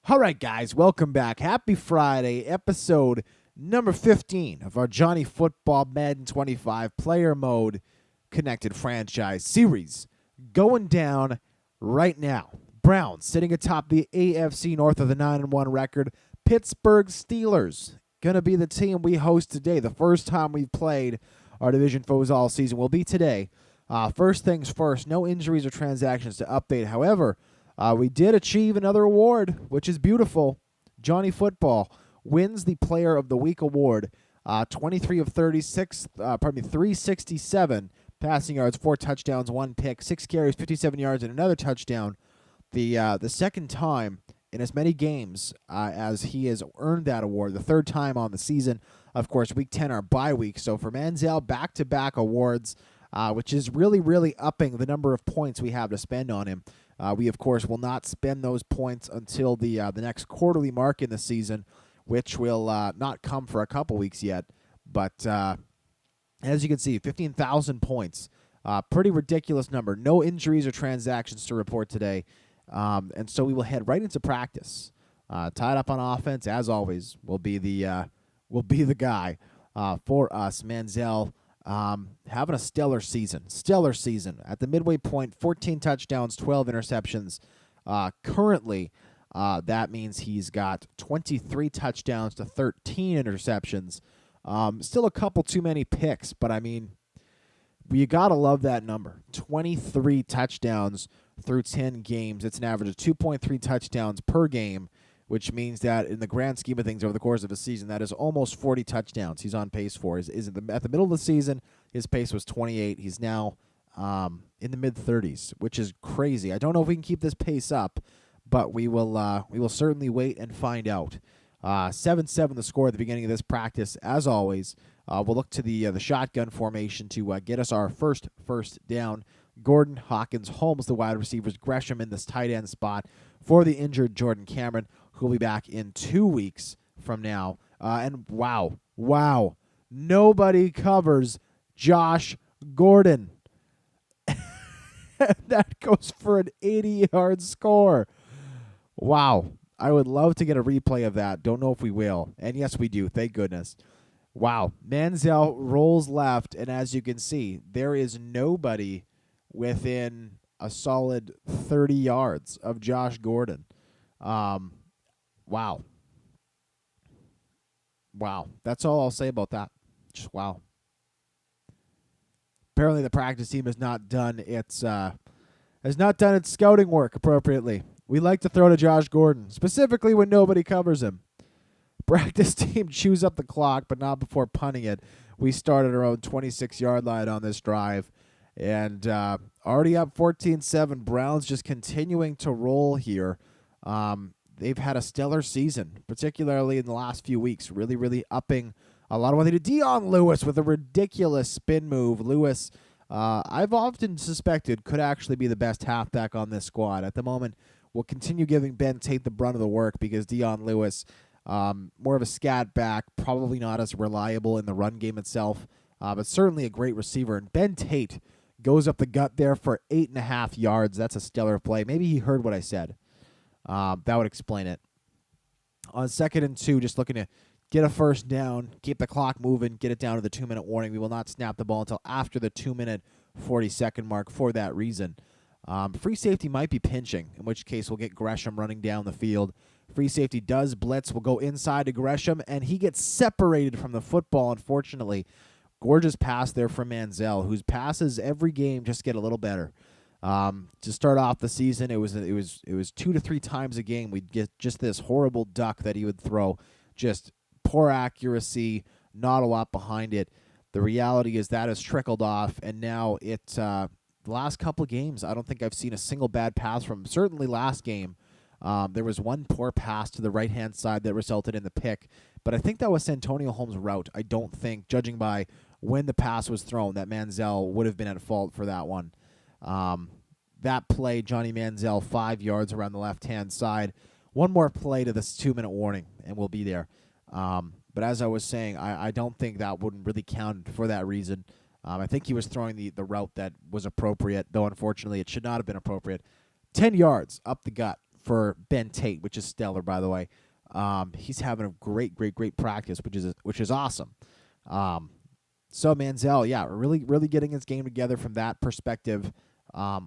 All right, guys, welcome back. Happy Friday, episode number 15 of our Johnny Football Madden 25 player mode connected franchise series. Going down right now. Browns sitting atop the AFC North of the 9-1 record. Pittsburgh Steelers going to be the team we host today. The first time we've played our division foes all season will be today. First things first, no injuries or transactions to update. However, we did achieve another award, which is beautiful. Johnny Football wins the Player of the Week award. 23 of 36, 367 passing yards, 4 touchdowns, 1 pick, 6 carries, 57 yards, and another touchdown. The second time in as many games as he has earned that award, the third time on the season. Of course, Week 10, our bye week. So for Manziel, back-to-back awards, which is really, really upping the number of points we have to spend on him. We, of course, will not spend those points until the next quarterly mark in the season, which will not come for a couple weeks yet. But as you can see, 15,000 points. Pretty ridiculous number. No injuries or transactions to report today. And so we will head right into practice. Tied up on offense, as always, will be the guy for us. Manziel having a stellar season. At the midway point, 14 touchdowns, 12 interceptions. Currently, that means he's got 23 touchdowns to 13 interceptions. Still a couple too many picks, but I mean, you got to love that number. 23 touchdowns through 10 games. It's an average of 2.3 touchdowns per game, which means that in the grand scheme of things over the course of a season, that is almost 40 touchdowns he's on pace for. At the middle of the season, his pace was 28. He's now in the mid-30s, which is crazy. I don't know if we can keep this pace up, but we will certainly wait and find out. 7-7 the score at the beginning of this practice. As always, we'll look to the shotgun formation to get us our first down. Gordon, Hawkins, Holmes, the wide receivers, Gresham in this tight end spot for the injured Jordan Cameron, who will be back in 2 weeks from now. And wow, nobody covers Josh Gordon. That goes for an 80-yard score. Wow. I would love to get a replay of that. Don't know if we will. And yes, we do. Thank goodness. Wow. Manziel rolls left, and as you can see, there is nobody within a solid 30 yards of Josh Gordon. Wow. That's all I'll say about that. Just wow. Apparently the practice team has not done its scouting work appropriately. We like to throw to Josh Gordon, specifically when nobody covers him. Practice team chews up the clock, but not before punting it. We started our own 26-yard line on this drive. And already up 14-7. Browns just continuing to roll here. They've had a stellar season, particularly in the last few weeks, really, really upping a lot of what they did. Dion Lewis with a ridiculous spin move. Lewis, I've often suspected, could actually be the best halfback on this squad. At the moment, we'll continue giving Ben Tate the brunt of the work because Dion Lewis, more of a scat back, probably not as reliable in the run game itself, but certainly a great receiver. And Ben Tate goes up the gut there for 8.5 yards. That's a stellar play. Maybe he heard what I said. That would explain it. On 2nd and 2, just looking to get a first down, keep the clock moving, get it down to the 2-minute warning. We will not snap the ball until after the 2-minute 40-second mark for that reason. Free safety might be pinching, in which case we'll get Gresham running down the field. Free safety does blitz. We'll go inside to Gresham, and he gets separated from the football, unfortunately. Gorgeous pass there from Manziel, whose passes every game just get a little better. To start off the season, it was 2 to 3 times a game we'd get just this horrible duck that he would throw. Just poor accuracy, not a lot behind it. The reality is that has trickled off, and now the last couple of games, I don't think I've seen a single bad pass from him. Certainly last game, there was one poor pass to the right-hand side that resulted in the pick, but I think that was Santonio Holmes' route. I don't think, judging by when the pass was thrown, that Manziel would have been at fault for that one. That play, Johnny Manziel, 5 yards around the left-hand side. One more play to this 2-minute warning, and we'll be there. But as I was saying, I don't think that wouldn't really count for that reason. I think he was throwing the route that was appropriate, though unfortunately it should not have been appropriate. 10 yards up the gut for Ben Tate, which is stellar, by the way. He's having a great practice, which is awesome. So Manziel, yeah, really getting his game together from that perspective,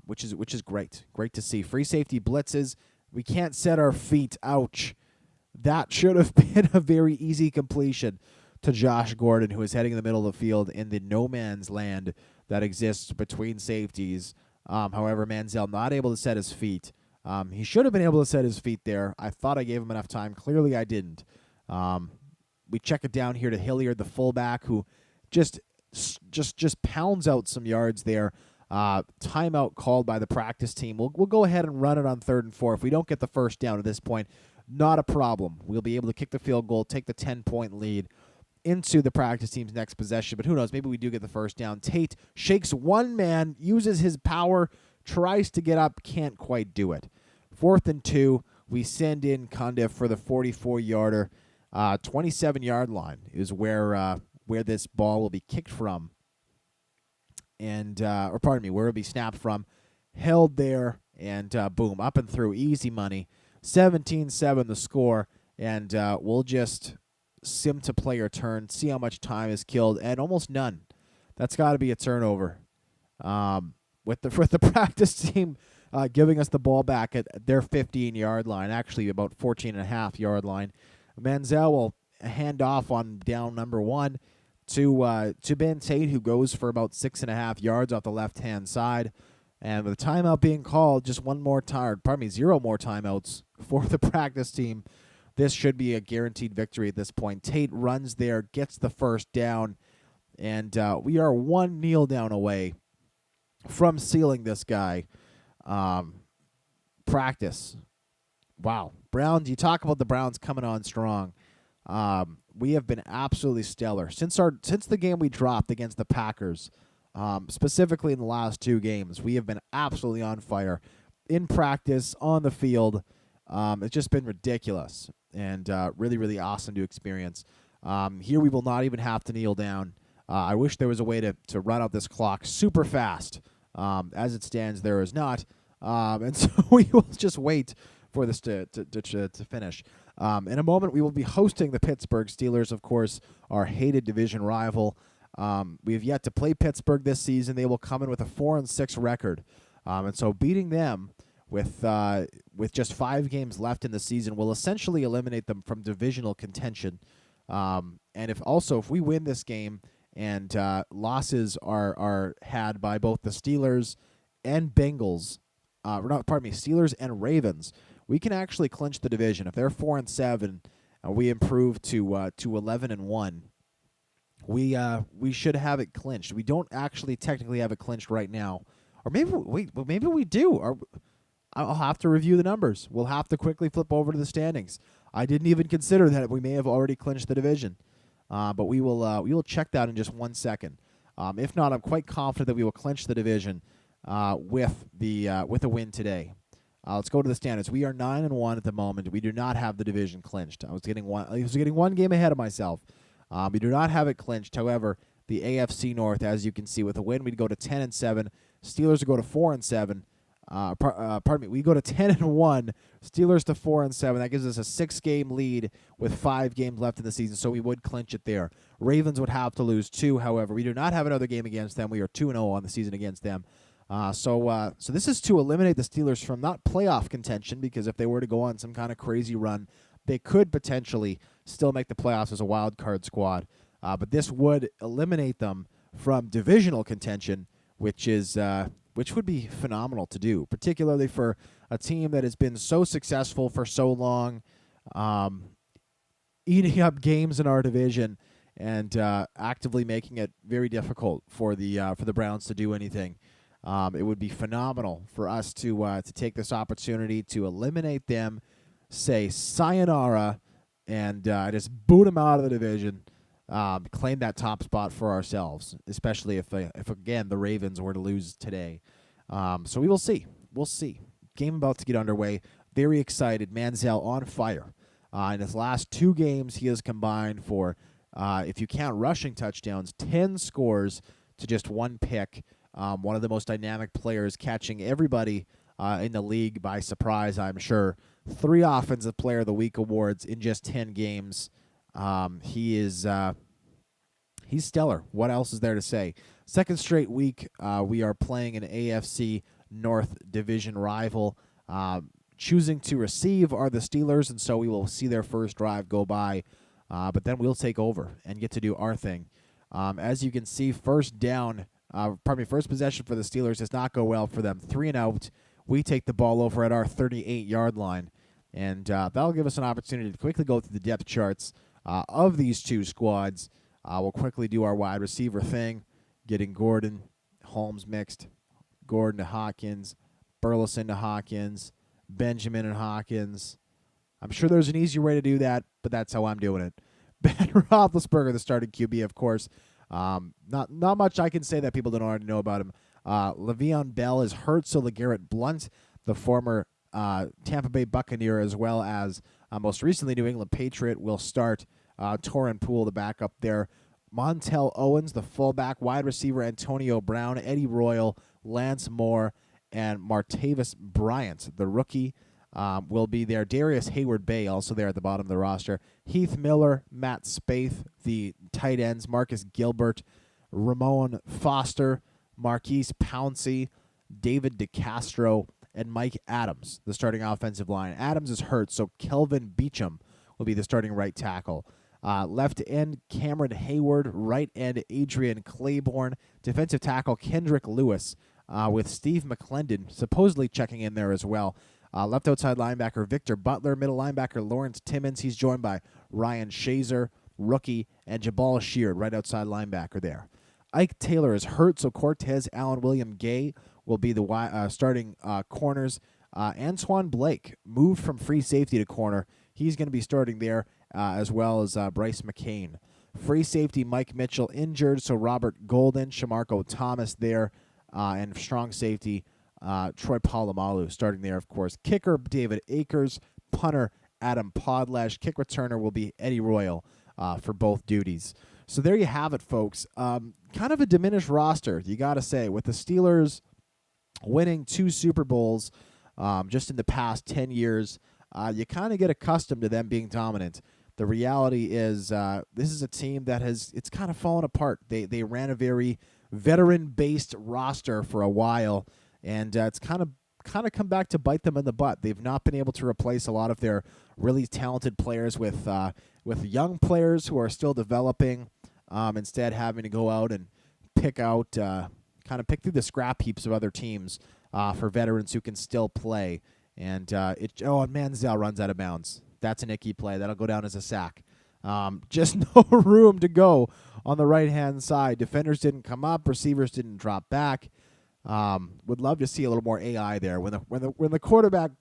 which is great. Great to see. Free safety blitzes. We can't set our feet. Ouch. That should have been a very easy completion to Josh Gordon, who is heading in the middle of the field in the no man's land that exists between safeties. However, Manziel not able to set his feet. He should have been able to set his feet there. I thought I gave him enough time. Clearly, I didn't. We check it down here to Hilliard, the fullback, who just pounds out some yards there. Timeout called by the practice team. We'll go ahead and run it on 3rd and 4. If we don't get the first down at this point, not a problem. We'll be able to kick the field goal, take the 10-point lead into the practice team's next possession. But who knows? Maybe we do get the first down. Tate shakes one man, uses his power, tries to get up, can't quite do it. 4th and 2. We send in Cundiff for the 44-yarder. 27-yard line is where this ball will be kicked from. And or pardon me, where it'll be snapped from. Held there, and boom, up and through. Easy money. 17-7 the score, and we'll just sim to player turn, see how much time is killed, and almost none. That's got to be a turnover. With the practice team giving us the ball back at their 15-yard line, actually about 14.5-yard line. Manziel will hand off on down number 1 to Ben Tate, who goes for about 6.5 yards off the left-hand side. And with the timeout being called, just zero more timeouts for the practice team. This should be a guaranteed victory at this point. Tate runs there, gets the first down, and we are one kneel down away from sealing this guy. Practice. Wow. Browns, you talk about the Browns coming on strong. We have been absolutely stellar. Since the game we dropped against the Packers, specifically in the last 2 games, we have been absolutely on fire in practice, on the field. It's just been ridiculous and really awesome to experience. Here we will not even have to kneel down. I wish there was a way to run out this clock super fast. As it stands, there is not. And so we will just wait for this to finish. In a moment, we will be hosting the Pittsburgh Steelers, of course, our hated division rival. We have yet to play Pittsburgh this season. They will come in with a 4-6 record. And so beating them with just 5 games left in the season will essentially eliminate them from divisional contention. And if we win this game and losses are had by both the Steelers and Bengals, Steelers and Ravens, we can actually clinch the division. If they're 4-7, we improve to 11-1. We should have it clinched. We don't actually technically have it clinched right now, or maybe we do. Or I'll have to review the numbers. We'll have to quickly flip over to the standings. I didn't even consider that we may have already clinched the division, but we will check that in just 1 second. If not, I'm quite confident that we will clinch the division with a win today. Let's go to the standings. We are 9-1 at the moment. We do not have the division clinched. I was getting one game ahead of myself. We do not have it clinched. However, the AFC North, as you can see, with a win, we'd go to 10-7. Steelers would go to 4-7. We go to 10-1. Steelers to 4-7. That gives us a 6-game lead with 5 games left in the season, so we would clinch it there. Ravens would have to lose 2. However, we do not have another game against them. We are 2-0 on the season against them. So this is to eliminate the Steelers from not playoff contention, because if they were to go on some kind of crazy run, they could potentially still make the playoffs as a wild card squad. But this would eliminate them from divisional contention, which would be phenomenal to do, particularly for a team that has been so successful for so long, eating up games in our division and actively making it very difficult for the Browns to do anything. It would be phenomenal for us to take this opportunity to eliminate them, say sayonara, and just boot them out of the division, claim that top spot for ourselves, especially if again, the Ravens were to lose today. So we will see. We'll see. Game about to get underway. Very excited. Manziel on fire. In his last 2 games, he has combined for, if you count rushing touchdowns, 10 scores to just 1 pick. One of the most dynamic players, catching everybody in the league by surprise, I'm sure. 3 Offensive Player of the Week awards in just 10 games. He's stellar. What else is there to say? Second straight week, we are playing an AFC North Division rival. Choosing to receive are the Steelers, and so we will see their first drive go by, but then we'll take over and get to do our thing. As you can see, first possession for the Steelers does not go well for them. 3 and out. We take the ball over at our 38-yard line, and that'll give us an opportunity to quickly go through the depth charts of these two squads. We'll quickly do our wide receiver thing, getting Gordon, Holmes mixed, Gordon to Hawkins, Burleson to Hawkins, Benjamin and Hawkins. I'm sure there's an easier way to do that, but that's how I'm doing it. Ben Roethlisberger, the starting QB, of course. Not much I can say that people don't already know about him. Le'Veon Bell is hurt, so LeGarrette Blount, the former Tampa Bay Buccaneer, as well as most recently New England Patriot, will start. Torrin Poole, the backup there. Montel Owens, the fullback. Wide receiver Antonio Brown, Eddie Royal, Lance Moore, and Martavis Bryant, the rookie, will be there. Darius Hayward-Bay also there at the bottom of the roster. Heath Miller, Matt Spaeth, the tight ends. Marcus Gilbert, Ramon Foster, Marquise Pouncey, David DeCastro, and Mike Adams, the starting offensive line. Adams is hurt, so Kelvin Beachum will be the starting right tackle. Left end, Cameron Hayward. Right end, Adrian Claiborne. Defensive tackle, Kendrick Lewis, with Steve McClendon supposedly checking in there as well. Left outside linebacker, Victor Butler. Middle linebacker, Lawrence Timmons. He's joined by Ryan Shazer, rookie, and Jabal Sheard, right outside linebacker there. Ike Taylor is hurt, so Cortez Allen William Gay will be the starting corners. Antoine Blake moved from free safety to corner. He's going to be starting there, as well as Bryce McCain. Free safety Mike Mitchell injured, so Robert Golden, Shamarko Thomas there, and strong safety Troy Polamalu starting there, of course. Kicker David Akers, punter Adam Podlesh. Kick returner will be Eddie Royal for both duties. So there you have it, folks. Kind of a diminished roster, you got to say, with the Steelers winning 2 Super Bowls just in the past 10 years. You kind of get accustomed to them being dominant. The reality is this is a team that it's kind of fallen apart. They ran a very veteran-based roster for a while, and it's kind of come back to bite them in the butt. They've not been able to replace a lot of their really talented players with young players who are still developing, instead having to go out and pick through the scrap heaps of other teams for veterans who can still play. And Manziel runs out of bounds. That's an icky play. That'll go down as a sack. Just no room to go on the right-hand side. Defenders didn't come up. Receivers didn't drop back. Would love to see a little more AI there. When the quarterback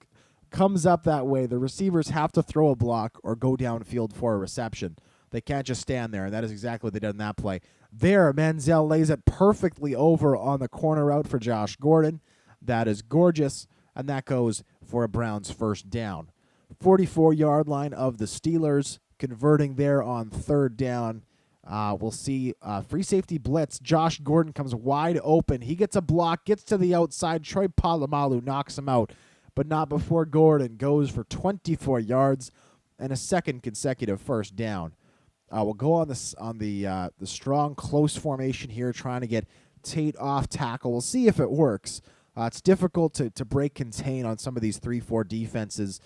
comes up that way, the receivers have to throw a block or go downfield for a reception. They can't just stand there, and that is exactly what they did in that play. There, Manziel lays it perfectly over on the corner route for Josh Gordon. That is gorgeous, and that goes for a Browns first down. 44-yard line of the Steelers, converting there on third down. We'll see free safety blitz. Josh Gordon comes wide open. He gets a block, gets to the outside. Troy Polamalu knocks him out, but not before Gordon goes for 24 yards and a second consecutive first down. We'll go on the strong close formation here, trying to get Tate off tackle. We'll see if it works. It's difficult to break contain on some of these 3-4 defenses.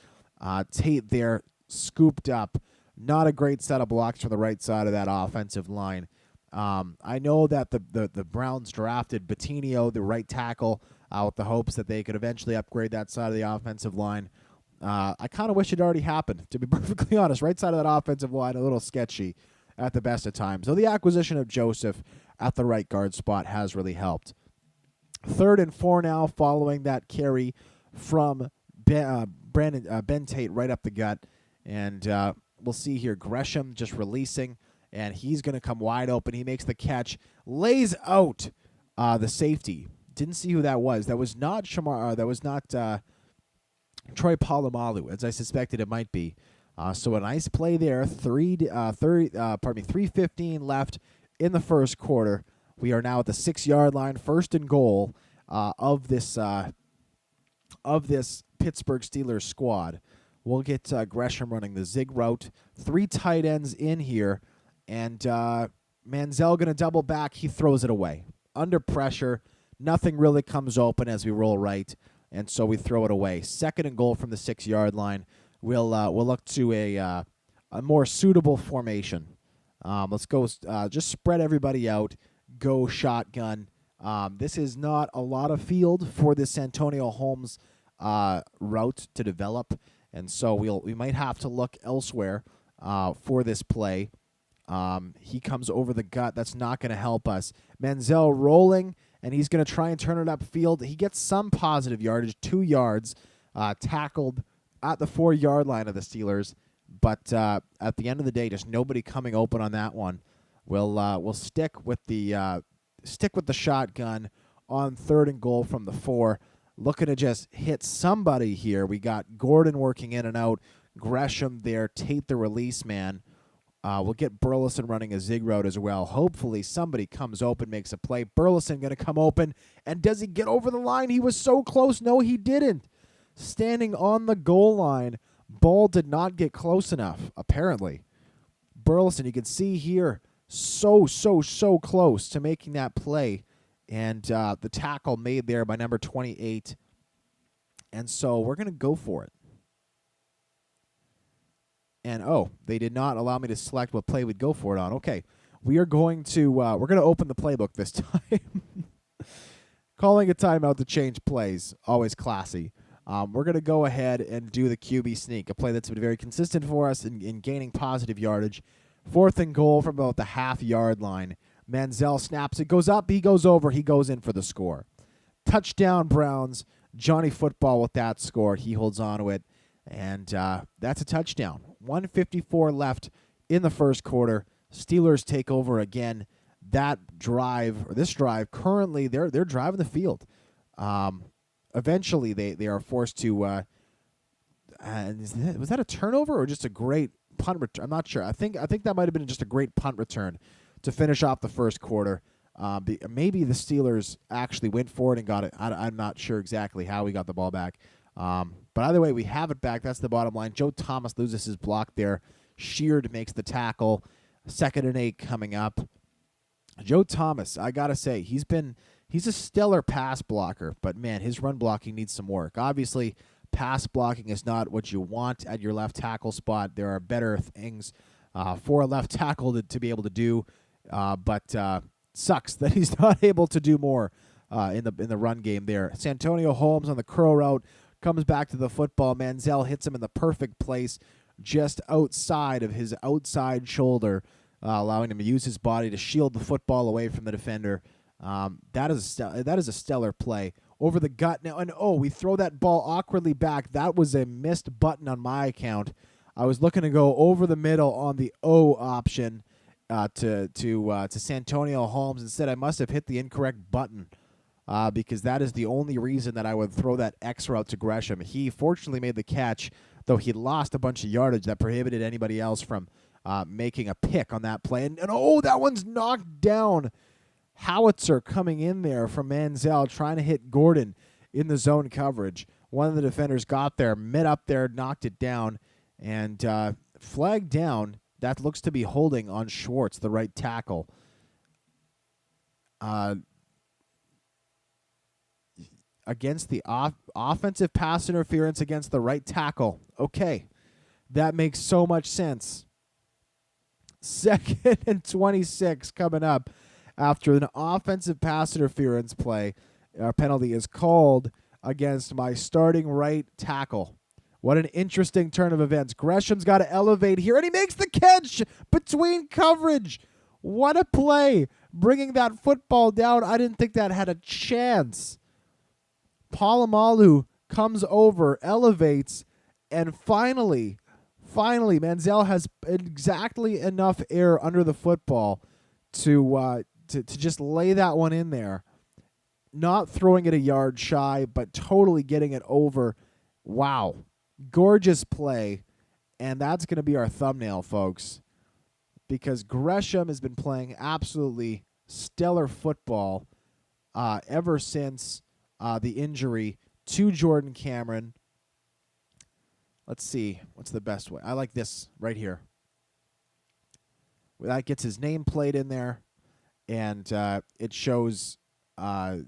Tate there scooped up. Not a great set of blocks from the right side of that offensive line. I know that the Browns drafted Batinio, the right tackle, with the hopes that they could eventually upgrade that side of the offensive line. I kind of wish it already happened, to be perfectly honest. Right side of that offensive line, a little sketchy at the best of times. So the acquisition of Joseph at the right guard spot has really helped. 3rd and 4 now, following that carry from Ben Tate right up the gut. And we'll see here, Gresham just releasing, and he's going to come wide open. He makes the catch, lays out the safety. Didn't see who that was. That was not Troy Polamalu, as I suspected it might be. So a nice play there. 3:15 left in the first quarter. We are now at the 6-yard line, 1st and goal of this of this Pittsburgh Steelers squad. We'll get Gresham running the zig route. 3 tight ends in here, and Manziel going to double back. He throws it away. Under pressure, nothing really comes open as we roll right, and so we throw it away. 2nd and goal from the 6-yard line. We'll look to a more suitable formation. Let's go just spread everybody out, go shotgun. This is not a lot of field for this Santonio Holmes route to develop, and so we might have to look elsewhere for this play. He comes over the gut. That's not going to help us. Manziel rolling, and he's going to try and turn it upfield. He gets some positive yardage, 2 yards, tackled at the 4-yard line of the Steelers. But at the end of the day, just nobody coming open on that one. We'll stick with the shotgun on 3rd and goal from the 4. Looking to just hit somebody here. We got Gordon working in and out. Gresham there. Tate the release man. We'll get Burleson running a zig route as well. Hopefully somebody comes open, makes a play. Burleson going to come open. And does he get over the line? He was so close. No, he didn't. Standing on the goal line. Ball did not get close enough, apparently. Burleson, you can see here, so close to making that play. And the tackle made there by number 28. And so we're going to go for it. And, they did not allow me to select what play we'd go for it on. Okay, we are going to we're going to open the playbook this time. Calling a timeout to change plays, always classy. We're going to go ahead and do the QB sneak, a play that's been very consistent for us in gaining positive yardage. 4th and goal from about the half-yard line. Manziel snaps. It goes up. He goes over. He goes in for the score. Touchdown, Browns. Johnny Football with that score. He holds on to it. And that's a touchdown. 1:54 left in the first quarter. Steelers take over again. This drive, currently they're driving the field. Eventually, they are forced to. Was that a turnover or just a great punt return? I'm not sure. I think that might have been just a great punt return to finish off the first quarter. Maybe the Steelers actually went for it and got it. I'm not sure exactly how we got the ball back. But either way, we have it back. That's the bottom line. Joe Thomas loses his block there. Sheard makes the tackle. 2nd and 8 coming up. Joe Thomas, I got to say, he's a stellar pass blocker, but, man, his run blocking needs some work. Obviously, pass blocking is not what you want at your left tackle spot. There are better things for a left tackle to be able to do, but sucks that he's not able to do more in the run game there. Santonio Holmes on the curl route comes back to the football. Manziel hits him in the perfect place just outside of his outside shoulder, allowing him to use his body to shield the football away from the defender. That is a stellar play. Over the gut now, and we throw that ball awkwardly back. That was a missed button on my account. I was looking to go over the middle on the O option to Santonio Holmes. Instead, I must have hit the incorrect button because that is the only reason that I would throw that X route to Gresham. He fortunately made the catch, though he lost a bunch of yardage that prohibited anybody else from making a pick on that play. And that one's knocked down. Howitzer coming in there from Manziel, trying to hit Gordon in the zone coverage. One of the defenders got there, met up there, knocked it down, and flagged down. That looks to be holding on Schwartz, the right tackle. Against the offensive pass interference against the right tackle. Okay, that makes so much sense. 2nd and 26 coming up. After an offensive pass interference penalty is called against my starting right tackle. What an interesting turn of events. Gresham's got to elevate here, and he makes the catch between coverage. What a play. Bringing that football down. I didn't think that had a chance. Polamalu comes over, elevates, and finally, Manziel has exactly enough air under the football to just lay that one in there, not throwing it a yard shy, but totally getting it over. Wow. Gorgeous play, and that's going to be our thumbnail, folks, because Gresham has been playing absolutely stellar football ever since the injury to Jordan Cameron. Let's see. What's the best way? I like this right here. That gets his nameplate in there, and it shows shows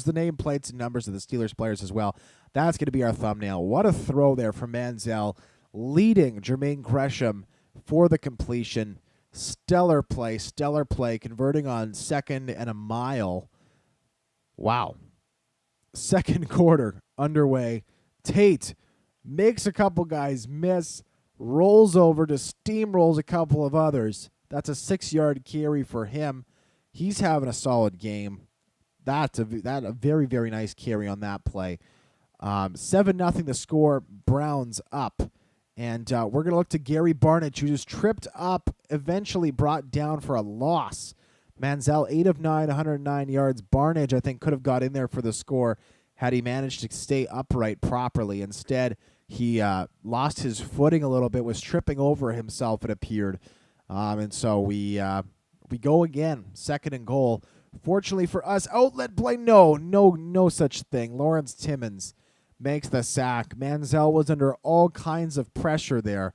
the nameplates and numbers of the Steelers players as well. That's going to be our thumbnail. What a throw there from Manziel, leading Jermaine Gresham for the completion. Stellar play, converting on second and a mile. Wow. Second quarter underway. Tate makes a couple guys miss, rolls over to steamrolls a couple of others. That's a 6-yard carry for him. He's having a solid game. That's a very, very nice carry on that play. 7-0 the score. Browns up. And we're going to look to Gary Barnidge, who just tripped up, eventually brought down for a loss. Manziel, 8 of 9, 109 yards. Barnidge, I think, could have got in there for the score had he managed to stay upright properly. Instead, he lost his footing a little bit, was tripping over himself, it appeared. And so we go again, 2nd and goal. Fortunately for us, outlet play, no such thing. Lawrence Timmons makes the sack. Manziel was under all kinds of pressure there.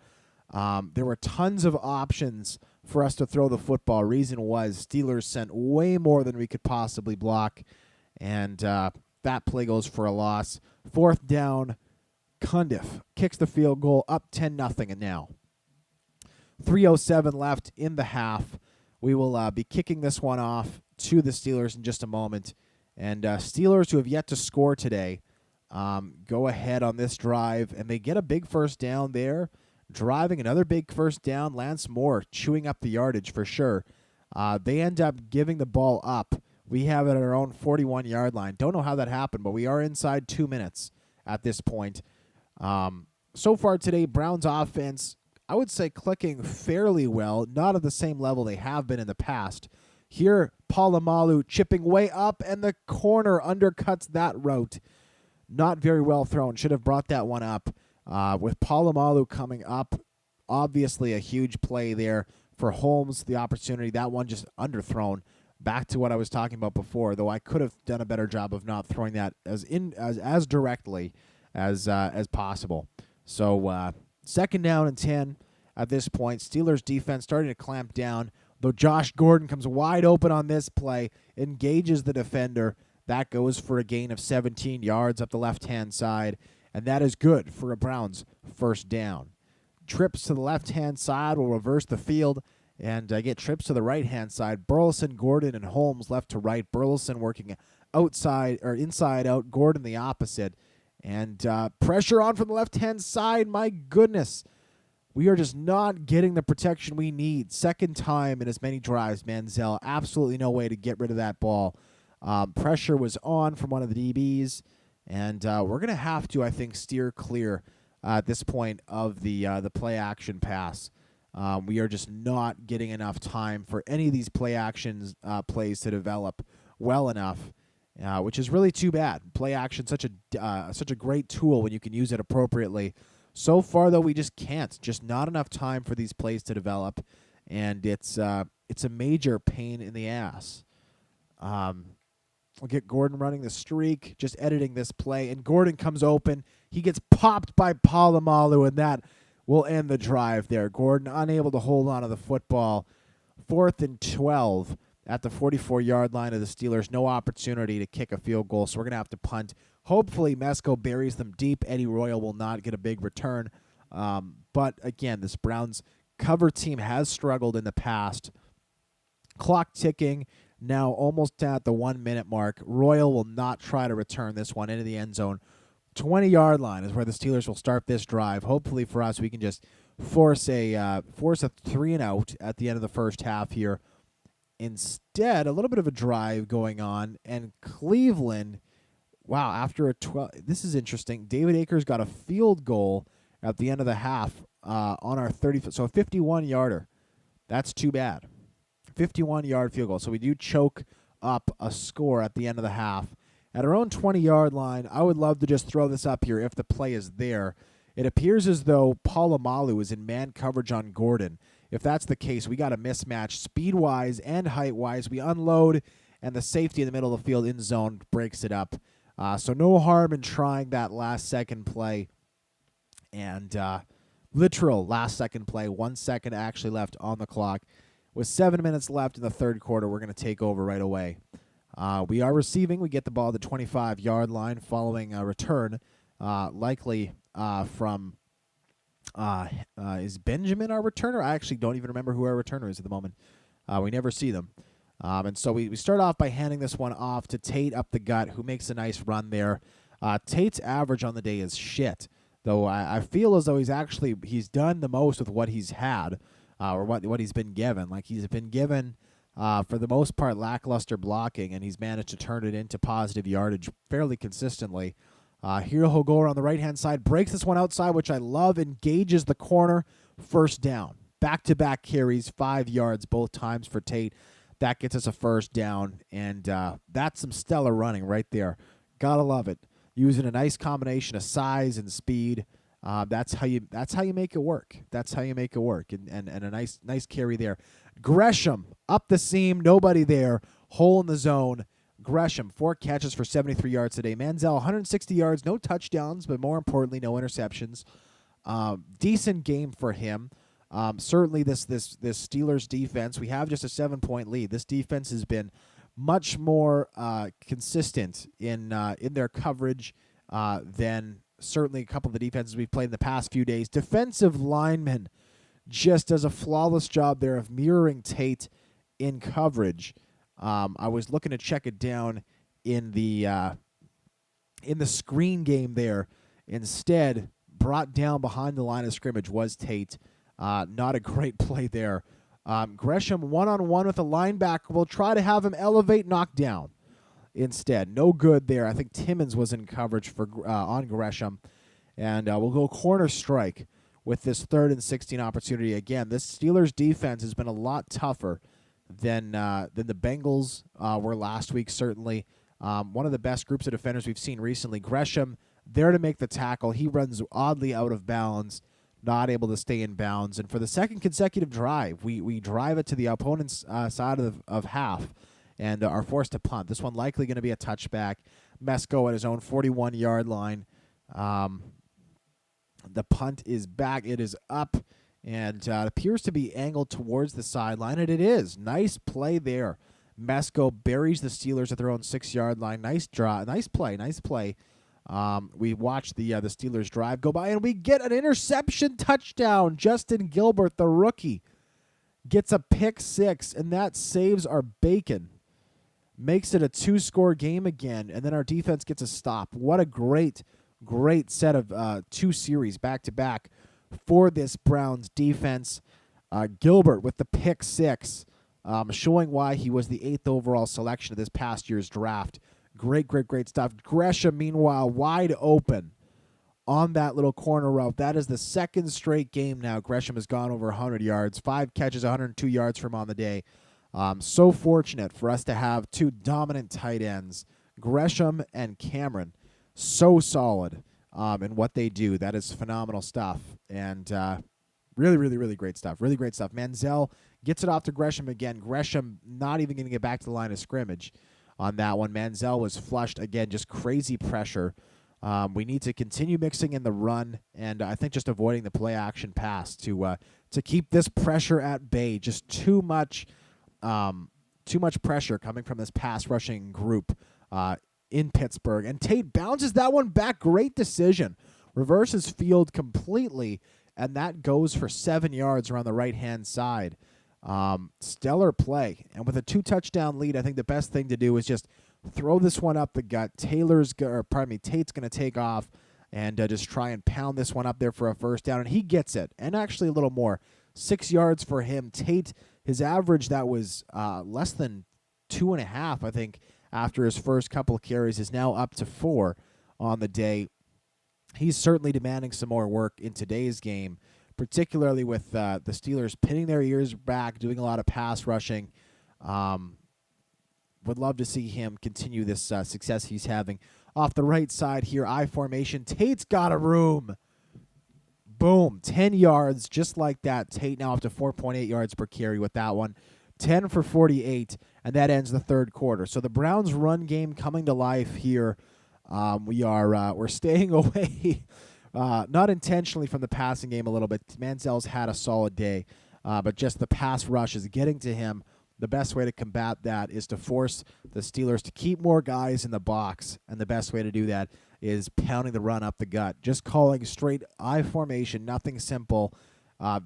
There were tons of options for us to throw the football. Reason was Steelers sent way more than we could possibly block, and that play goes for a loss. 4th down, Cundiff kicks the field goal, up 10-0, and now 3:07 left in the half. We will be kicking this one off to the Steelers in just a moment. And Steelers, who have yet to score today, go ahead on this drive, and they get a big first down there. Driving another big first down. Lance Moore chewing up the yardage for sure. They end up giving the ball up. We have it at our own 41-yard line. Don't know how that happened, but we are inside 2 minutes at this point. So far today, Browns offense, I would say, clicking fairly well, not at the same level they have been in the past. Here, Polamalu chipping way up, and the corner undercuts that route. Not very well thrown. Should have brought that one up. With Polamalu coming up, obviously a huge play there for Holmes, the opportunity. That one just underthrown. Back to what I was talking about before, though I could have done a better job of not throwing that as directly as possible. So 2nd down and 10 at this point. Steelers defense starting to clamp down, though Josh Gordon comes wide open on this play, engages the defender. That goes for a gain of 17 yards up the left-hand side, and that is good for a Browns first down. Trips to the left-hand side will reverse the field, and get trips to the right-hand side. Burleson, Gordon, and Holmes left to right. Burleson working outside or inside out. Gordon the opposite. And pressure on from the left-hand side. My goodness. We are just not getting the protection we need. 2nd time in as many drives. Manziel, absolutely no way to get rid of that ball. Pressure was on from one of the DBs. And we're going to have to, I think, steer clear at this point of the play-action pass. We are just not getting enough time for any of these play-action plays to develop well enough, which is really too bad. Play-action, such a great tool when you can use it appropriately. So far, though, we just can't. Just not enough time for these plays to develop, and it's a major pain in the ass. We'll get Gordon running the streak, just editing this play, and Gordon comes open. He gets popped by Polamalu, and that will end the drive there. Gordon unable to hold on to the football. 4th and 12 at the 44-yard line of the Steelers. No opportunity to kick a field goal, so we're going to have to punt. Hopefully, Mesco buries them deep. Eddie Royal will not get a big return. But, again, this Browns cover team has struggled in the past. Clock ticking. Now almost at the 1-minute mark. Royal will not try to return this one into the end zone. 20-yard line is where the Steelers will start this drive. Hopefully for us, we can just force a 3-and-out at the end of the first half here. Instead, a little bit of a drive going on, and Cleveland, wow, after a 12, this is interesting. David Akers got a field goal at the end of the half on our 30, so a 51-yarder. That's too bad. 51-yard field goal. So we do choke up a score at the end of the half. At our own 20-yard line, I would love to just throw this up here if the play is there. It appears as though Polamalu is in man coverage on Gordon. If that's the case, we got a mismatch speed-wise and height-wise. We unload, and the safety in the middle of the field in zone breaks it up. So no harm in trying that last-second play. And literal last-second play, 1 second actually left on the clock. With 7 minutes left in the third quarter, we're going to take over right away. We are receiving. We get the ball at the 25-yard line following a return, likely from is Benjamin our returner? I actually don't even remember who our returner is at the moment. We never see them. And so we start off by handing this one off to Tate up the gut, who makes a nice run there. Tate's average on the day is shit, though I feel as though he's done the most with what he's had, or what he's been given. Like, he's been given, for the most part, lackluster blocking, and he's managed to turn it into positive yardage fairly consistently. Here he'll go around the right-hand side, breaks this one outside, which I love, engages the corner, first down. Back-to-back carries, 5 yards both times for Tate. That gets us a first down, and that's some stellar running right there. Gotta love it. Using a nice combination of size and speed. That's how you make it work. That's how you make it work, and a nice carry there. Gresham up the seam, nobody there, hole in the zone. Gresham, 4 catches for 73 yards today. Manziel, 160 yards, no touchdowns, but more importantly, no interceptions. Decent game for him. Certainly, this Steelers defense, we have just a 7-point lead. This defense has been much more consistent in their coverage than certainly a couple of the defenses we've played in the past few days. Defensive lineman just does a flawless job there of mirroring Tate in coverage. I was looking to check it down in the screen game there. Instead, brought down behind the line of scrimmage was Tate. Not a great play there. Gresham one-on-one with a linebacker. Will try to have him elevate, knock down. Instead, no good there. I think Timmons was in coverage for on Gresham. And we'll go corner strike with this 3rd and 16 opportunity. Again, this Steelers defense has been a lot tougher than the Bengals were last week, certainly. One of the best groups of defenders we've seen recently. Gresham there to make the tackle. He runs oddly out of bounds, not able to stay in bounds. And for the second consecutive drive, we drive it to the opponent's side of half and are forced to punt. This one likely going to be a touchback. Mesko at his own 41-yard line. The punt is back. It is up, and it appears to be angled towards the sideline, and it is. Nice play there. Mesko buries the Steelers at their own 6-yard line. Nice draw. Nice play. We watched the Steelers drive go by, and we get an interception touchdown. Justin Gilbert, the rookie, gets a pick 6, and that saves our bacon. Makes it a 2-score game again, and then our defense gets a stop. What a great set of 2 series back-to-back for this Browns defense. Gilbert with the pick 6, showing why he was the 8th overall selection of this past year's draft. Great stuff. Gresham, meanwhile, wide open on that little corner route. That is the 2nd straight game now. Gresham has gone over 100 yards. 5 catches, 102 yards from on the day. So fortunate for us to have 2 dominant tight ends, Gresham and Cameron. So solid in what they do. That is phenomenal stuff. And really great stuff. Really great stuff. Manziel gets it off to Gresham again. Gresham not even going to get back to the line of scrimmage on that one. Manziel was flushed again, just crazy pressure. We need to continue mixing in the run, and I think just avoiding the play action pass to keep this pressure at bay. Just too much pressure coming from this pass rushing group in Pittsburgh. And Tate bounces that one back. Great decision. Reverses field completely, and that goes for 7 yards around the right-hand side. Stellar play. And with a 2-touchdown lead, I think the best thing to do is just throw this one up the gut. Tate's going to take off and just try and pound this one up there for a first down. And he gets it. And actually a little more. 6 yards for him. Tate, his average that was less than 2.5, I think, after his first couple of carries is now up to 4 on the day. He's certainly demanding some more work in today's game, particularly with the Steelers pinning their ears back, doing a lot of pass rushing. Would love to see him continue this success he's having. Off the right side here, I formation. Tate's got a room. Boom, 10 yards, just like that. Tate now up to 4.8 yards per carry with that one. 10 for 48, and that ends the third quarter. So the Browns' run game coming to life here. We're staying away, not intentionally from the passing game a little bit. Manziel's had a solid day, but just the pass rush is getting to him. The best way to combat that is to force the Steelers to keep more guys in the box, and the best way to do that is pounding the run up the gut. Just calling straight I formation, nothing simple,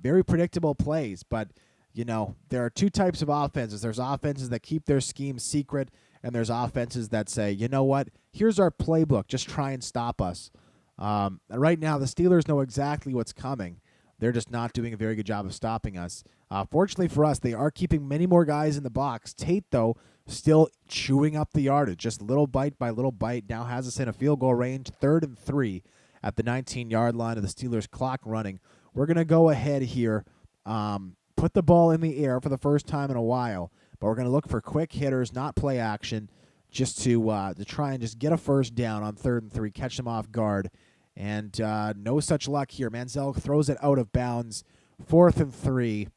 very predictable plays. But, there are two types of offenses. There's offenses that keep their scheme secret, and there's offenses that say, you know what, here's our playbook, just try and stop us. Right now, the Steelers know exactly what's coming. They're just not doing a very good job of stopping us. Fortunately for us, they are keeping many more guys in the box. Tate, though, still chewing up the yardage, just little bite by little bite. Now has us in a field goal range, 3rd and 3 at the 19-yard line of the Steelers clock running. We're going to go ahead here, put the ball in the air for the first time in a while, but we're going to look for quick hitters, not play action, just to try and just get a first down on 3rd and 3, catch them off guard. And no such luck here. Manziel throws it out of bounds. 4th and 3.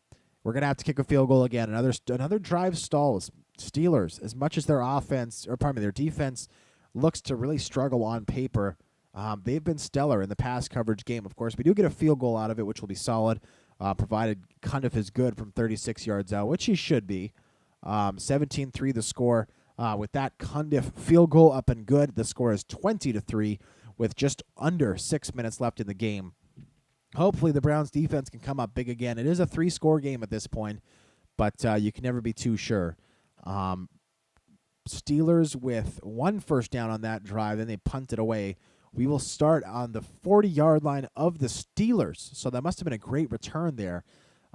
We're going to have to kick a field goal again. Another drive stalls. Steelers, as much as their defense looks to really struggle on paper, they've been stellar in the pass coverage game. Of course, we do get a field goal out of it, which will be solid, provided Cundiff is good from 36 yards out, which he should be. 17-3 the score. With that Cundiff field goal up and good, the score is 20-3. With just under 6 minutes left in the game. Hopefully the Browns defense can come up big again. It is a 3-score game at this point, but you can never be too sure. Steelers with 1 first down on that drive, then they punt it away. We will start on the 40-yard line of the Steelers, so that must have been a great return there.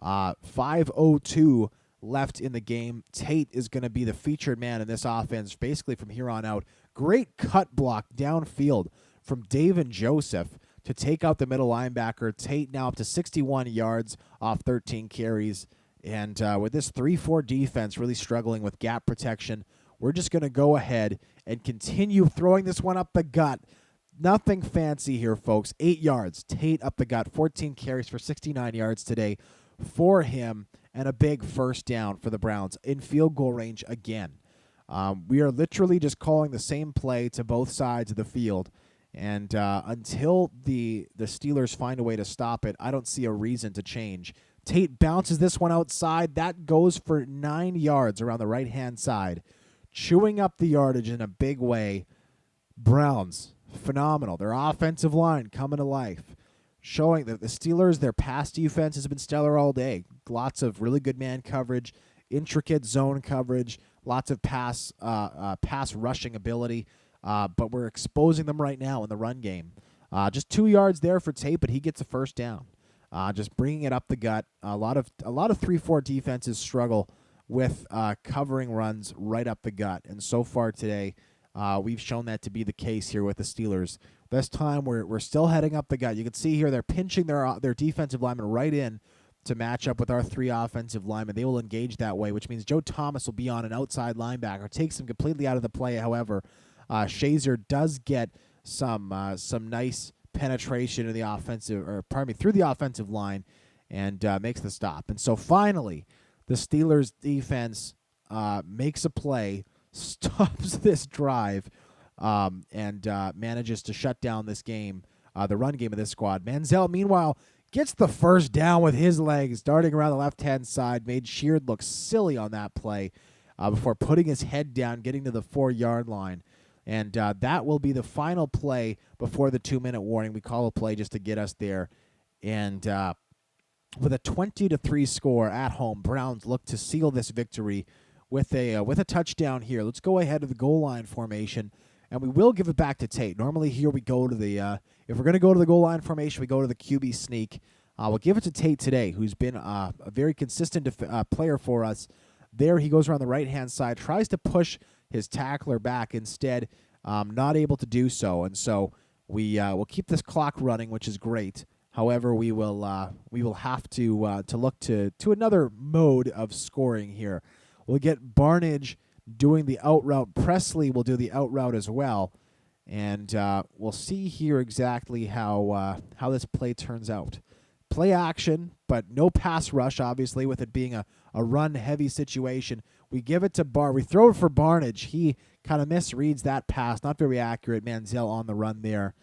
5:02 left in the game. Tate is going to be the featured man in this offense basically from here on out. Great cut block downfield from David Joseph to take out the middle linebacker. Tate now up to 61 yards off 13 carries. And with this 3-4 defense really struggling with gap protection, we're just going to go ahead and continue throwing this one up the gut. Nothing fancy here, folks. 8 yards. Tate up the gut. 14 carries for 69 yards today for him, and a big first down for the Browns in field goal range again. We are literally just calling the same play to both sides of the field. And until the Steelers find a way to stop it, I don't see a reason to change. Tate bounces this one outside. That goes for 9 yards around the right-hand side, chewing up the yardage in a big way. Browns, phenomenal. Their offensive line coming to life, showing that the Steelers, their pass defense has been stellar all day. Lots of really good man coverage, intricate zone coverage, lots of pass rushing ability. But we're exposing them right now in the run game. Just 2 yards there for Tate, but he gets a first down. Just bringing it up the gut. A lot of 3-4 defenses struggle with covering runs right up the gut, and so far today, we've shown that to be the case here with the Steelers. This time, we're still heading up the gut. You can see here they're pinching their defensive linemen right in to match up with our 3 offensive linemen. They will engage that way, which means Joe Thomas will be on an outside linebacker. Takes him completely out of the play, however. Shazier does get some nice penetration in the through the offensive line, and makes the stop. And so finally, the Steelers defense makes a play, stops this drive, and manages to shut down this game, the run game of this squad. Manziel, meanwhile, gets the first down with his legs, darting around the left-hand side, made Sheard look silly on that play before putting his head down, getting to the 4-yard line. And that will be the final play before the 2-minute warning. We call a play just to get us there. And with a 20-3 score at home, Browns look to seal this victory with a touchdown here. Let's go ahead to the goal line formation, and we will give it back to Tate. Normally here we go to the if we're going to go to the goal line formation, we go to the QB sneak. We'll give it to Tate today, who's been a very consistent player for us. There he goes around the right-hand side, tries to push his tackler back, instead not able to do so. And so we'll keep this clock running, which is great. However, we will have to look to another mode of scoring here. We'll get Barnage doing the out route. Presley will do the out route as well. And we'll see here exactly how this play turns out. Play action, but no pass rush, obviously, with it being a run-heavy situation. We give it to We throw it for Barnage. He kind of misreads that pass. Not very accurate. Manziel on the run there.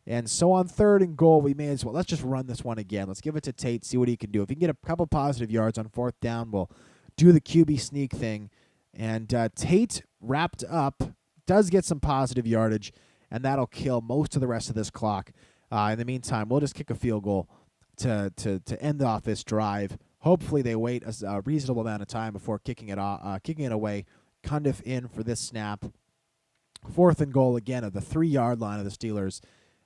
And so on 3rd and goal, we may as well. Let's just run this one again. Let's give it to Tate, see what he can do. If he can get a couple positive yards on 4th down, we'll do the QB sneak thing. And Tate wrapped up, does get some positive yardage, and that'll kill most of the rest of this clock. In the meantime, we'll just kick a field goal to end off this drive. Hopefully they wait a reasonable amount of time before kicking it away. Cundiff in for this snap. 4th and goal again at the 3-yard line of the Steelers.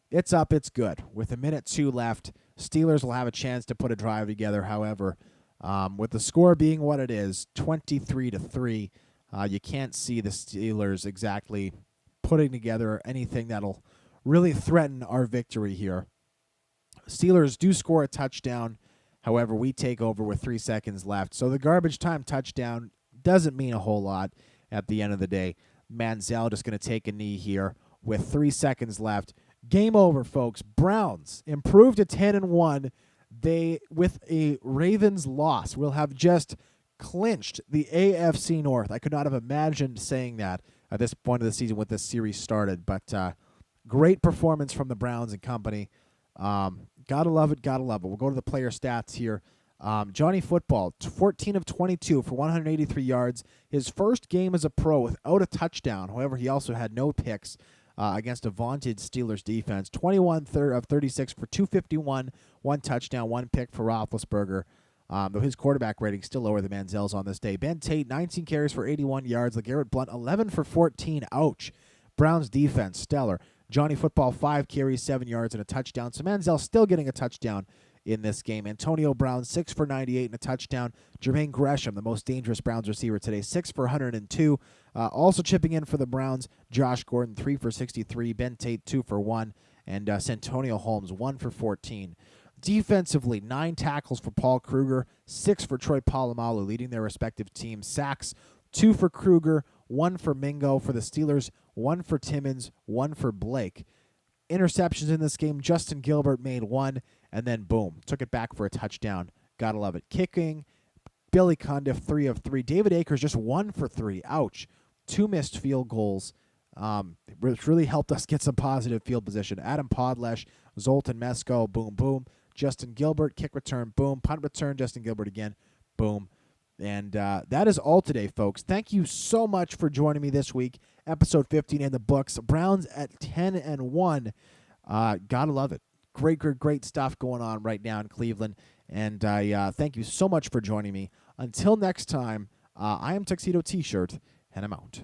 It's up, it's good. With 1:02 left, Steelers will have a chance to put a drive together. However, with the score being what it is, 23-3, you can't see the Steelers exactly putting together anything that'll really threaten our victory here. Steelers do score a touchdown. However, we take over with 3 seconds left. So the garbage time touchdown doesn't mean a whole lot at the end of the day. Manziel just going to take a knee here with 3 seconds left. Game over, folks. Browns improved to 10-1. They, with a Ravens loss, will have just clinched the AFC North. I could not have imagined saying that at this point of the season when this series started. But great performance from the Browns and company. Gotta love it, gotta love it. We'll go to the player stats here. Johnny Football, 14 of 22 for 183 yards. His first game as a pro without a touchdown. However, he also had no picks against a vaunted Steelers defense. 21 of 36 for 251, 1 touchdown, 1 pick for Roethlisberger. Though his quarterback rating still lower than Manziel's on this day. Ben Tate, 19 carries for 81 yards. LeGarrette Blount, 11 for 14. Ouch. Browns defense, stellar. Johnny Football, 5 carries, 7 yards, and a touchdown. So Manziel still getting a touchdown in this game. Antonio Brown, 6 for 98 and a touchdown. Jermaine Gresham, the most dangerous Browns receiver today, 6 for 102. Also chipping in for the Browns, Josh Gordon, 3 for 63. Ben Tate, 2 for 1. And Santonio Holmes, 1 for 14. Defensively, 9 tackles for Paul Kruger, 6 for Troy Polamalu, leading their respective teams. Sacks, 2 for Kruger, 1 for Mingo for the Steelers, 1 for Timmons, 1 for Blake. Interceptions in this game, Justin Gilbert made 1, and then boom, took it back for a touchdown. Gotta love it. Kicking, Billy Cundiff, 3 of 3. David Akers, just 1 for 3. Ouch. 2 missed field goals, which really helped us get some positive field position. Adam Podlesh, Zoltan Mesko, boom, boom. Justin Gilbert, kick return, boom. Punt return, Justin Gilbert again, boom. And that is all today, folks. Thank you so much for joining me this week. Episode 15 in the books. Browns at 10-1. Gotta love it. Great stuff going on right now in Cleveland. And I thank you so much for joining me. Until next time, I am Tuxedo T-Shirt, and I'm out.